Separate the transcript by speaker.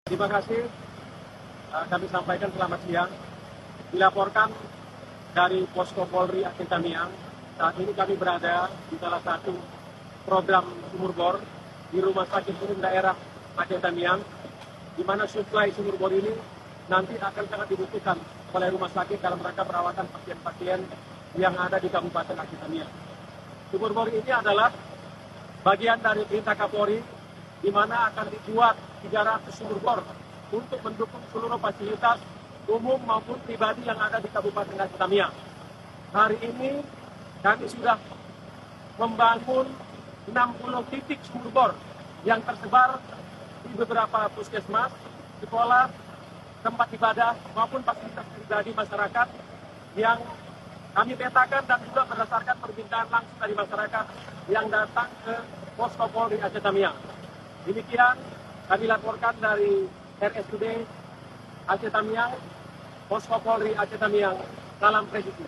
Speaker 1: Terima kasih. Kami sampaikan selamat siang. Dilaporkan dari Posko Polri Aceh Tamiang. Saat ini kami berada di salah satu program sumur bor di Rumah Sakit Umum Daerah Aceh Tamiang, di mana suplai sumur bor ini nanti akan sangat dibutuhkan oleh rumah sakit dalam rangka perawatan pasien-pasien yang ada di Kabupaten Aceh Tamiang. Sumur bor ini adalah bagian dari perintah Kapolri, di mana akan dibuat 300 sumur bor untuk mendukung seluruh fasilitas umum maupun pribadi yang ada di Kabupaten Aceh Tamiang. Hari ini kami sudah membangun 60 titik sumur bor yang tersebar di beberapa puskesmas, sekolah, tempat ibadah maupun fasilitas pribadi masyarakat yang kami petakan dan juga berdasarkan permintaan langsung dari masyarakat yang datang ke Posko Polri Aceh Tamiang. Demikian kami laporkan dari RSUD Aceh Tamiang, Posko Polri Aceh Tamiang. Salam presisi.